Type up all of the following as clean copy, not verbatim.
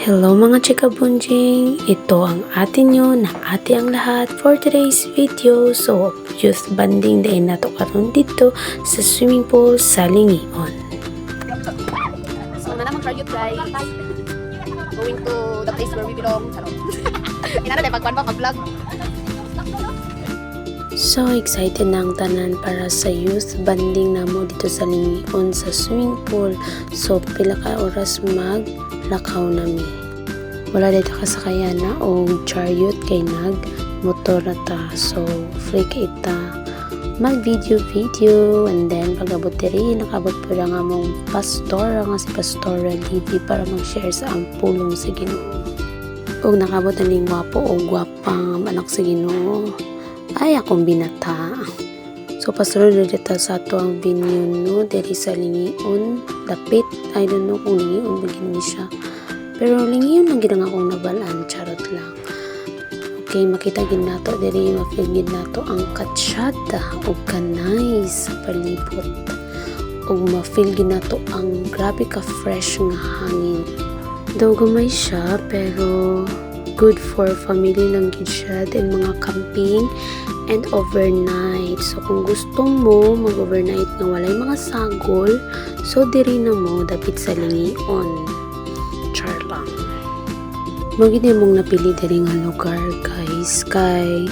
Hello mga chika bunjing! Ito ang atin nyo na ate ang lahat for today's video. So, youth banding din na to karon dito sa swimming pool sa Lingion. So, na naman for youth guys. Going to the place where we belong. Charot. Inano tayo pagkuhan ba mag-vlog? So, excited na ang tanan para sa youth banding namo dito sa Lingion sa swimming pool. So, pila ka oras maglakaw nami. Wala dito kasakayan na o chariot kay nag-motor na ta. So, free ka ita mag-video and then pag-abot diri, nakabot po lang among pastor, nga si Pastora Livy para mag-share sa ang pulong sa Ginoo. O nakabot na ning gwapo o gwapang anak sa Ginoo. Ay, akong binata. So, pasunod na dito sa ato ang venue no, diri sa Lingion. Dapit, I don't know kung Lingion bagin ni siya. Pero Lingion lang ginang akong nabalaan, charot lang. Okay, makita gin nato diri, ma-feel gin nato ang katsyada o kanay sa palibot. O ma-feel gin nato ang grabe ka fresh nga hangin. Daw gamay siya, pero good for family lang gid siya, then mga camping and overnight. So kung gusto mo mag-overnight nga walay mga sagol, so diri na mo dapit sa Lingion. Char lang. Magindi mong napili diri nga lugar guys, kay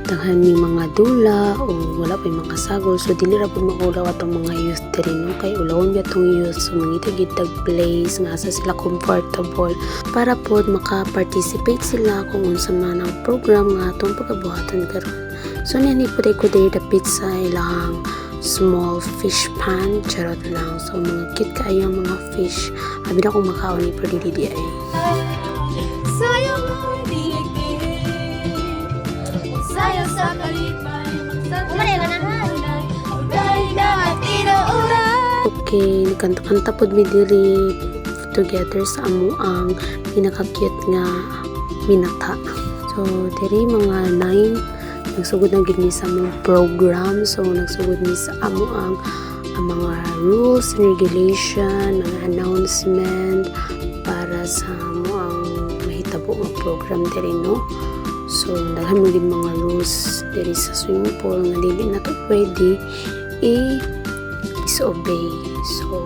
daghan ni mga dula o wala pa yung mga sagol, so dili ra pud maulaw atong mga youth diri no, kay ulawon ba tong youth, so mangita-gitag place nga asa sila comfortable para pod maka-participate sila kung unsa man ang program nga atong pagabuhatan karon. So niyan ipud ko diri dapit sa ilang small fish pan, charot lang. So mga cute kaayo mga fish, abi na kung makaon ni pero dili ay. Sayang mo sayo sa kalipay. Umali ka na. Okay, kanta-kanta pod mi diri together sa amo ang pinaka-cute nga minata. So diri mga 9 nagsugod na gid ni sa among program. So nagsugod ni sa amo ang mga rules and regulation, ang announcement para sa amo ang mahitabo nga program diri no. So daghan mo gid mga rules diri sa swimming pool nga dili na to pwede disobey. So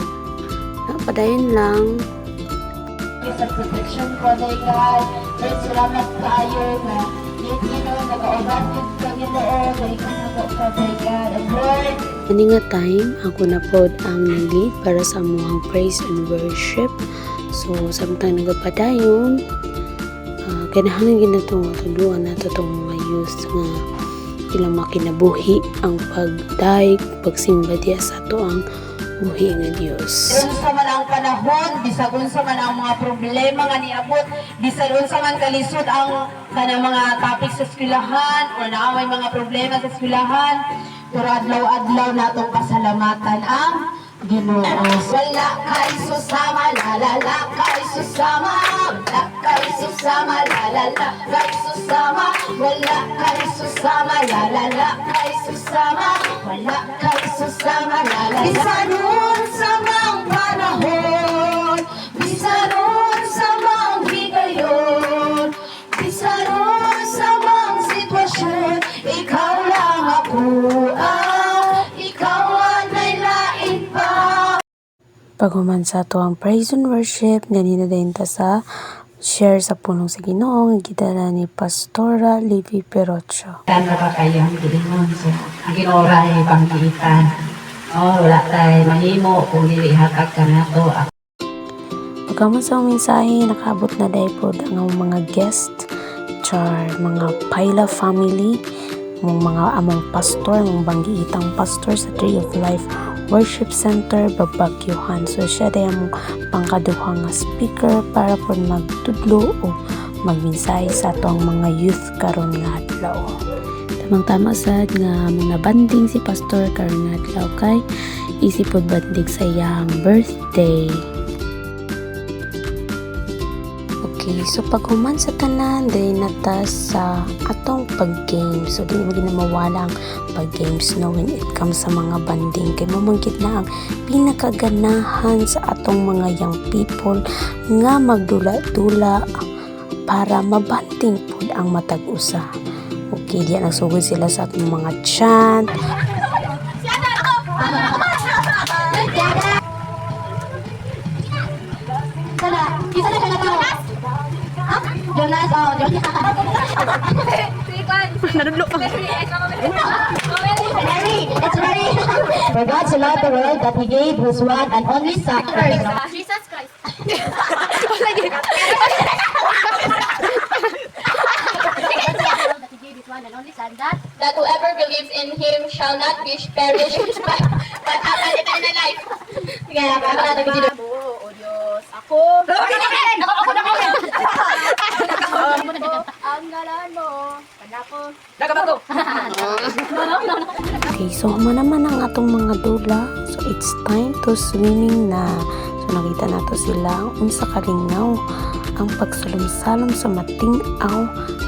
napadayon lang sa protection ko day God. Lord, salamat tayo na nag-aubat yung Panginoon day ka na po ka day God. And Lord, ani nga time ako na pod ang lead para sa amuang praise and worship. So samtang nagapadayon ganahan ginato nga tudluan nato tong mga youth nga ilang makinabuhi ang pagdaig, pagsimba diya sa ato ang buhi nga Dios. unsa man ang panahon, bisag unsa man ang mga problema nga niabot, bisag unsa man kalisod ang kanang mga topic sa eskwelahan o naaway mga problema sa eskwelahan, pero adlaw-adlaw natong pasalamatan ang Ginoo. Wala kay susama, lalala kay susama, wala kay susama, lalala kay susama, wala kay susama, lalala kay susama, wala kay susama, lalala. Bisanon sa mga panahon, bisanon sa mga higayon, bisanon sa mga sitwasyon, ikaw lang ako ikaw ang nailain pa. Paghuman sa ato ang praise and worship, ganina din ta sa share sa pulong sa Ginoo nga gidala ni Pastora Livy Perocho. Ano ba kayo ang gilingon sa ang ginora ay panggitan. Wala tayo mahimo kung dili hakag ka na to. Pagkaman sa mensahe, nakaabot na dahil po ang mga guest, mga Paila family, among pastor, among banggiitang pastor sa Tree of Life Worship Center, Babagyuhan. So siya dahil among pangkaduha nga speaker para po magtudlo o magmensahe sa atong mga youth karon nga adlaw. Tamang-tama sad nga mga banding si pastor karon nga adlaw kay isipod banding sa iyang birthday. Okay, so pag human sa tanan, day nata sa atong pag-game. So, di mo na mawala ang pag-games no when it comes sa mga banding. Kaya mamanggit na ang pinakaganahan sa atong mga young people nga magdula-dula para mabanding po ang matag-usa. Okay, diyan nagsugod sila sa atong mga chant. Jonas, oh, Jonas. Nadudlo pa. Mary, it's Mary. For God so loved the world that He gave His one and only Son. Jesus Christ. That whoever believes in him shall not perish but have an eternal life. Sige, nakakita natin video. O Diyos, ako. Ang ngalan mo. Panako. Okay, so human naman ang atong mga dula. So, it's time to swimming na. So, nakita nato sila unsa kalingaw ang pagsalom-salom sa mating-aw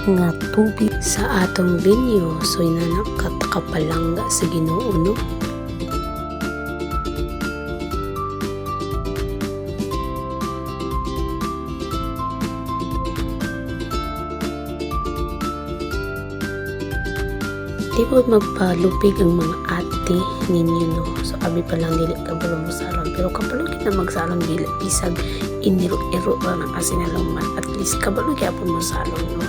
nga tubig sa atong venue. So, inanakatakapalang sa Ginoo, no? Di po magpalupig ang mga ate ninyo, no? So, abi pa lang dili kabalo mo salon. Pero kabalo na magsalon dili. Bisag iniro-iro lang ang asinaluman. At least kabalo kaya po mo salon, no?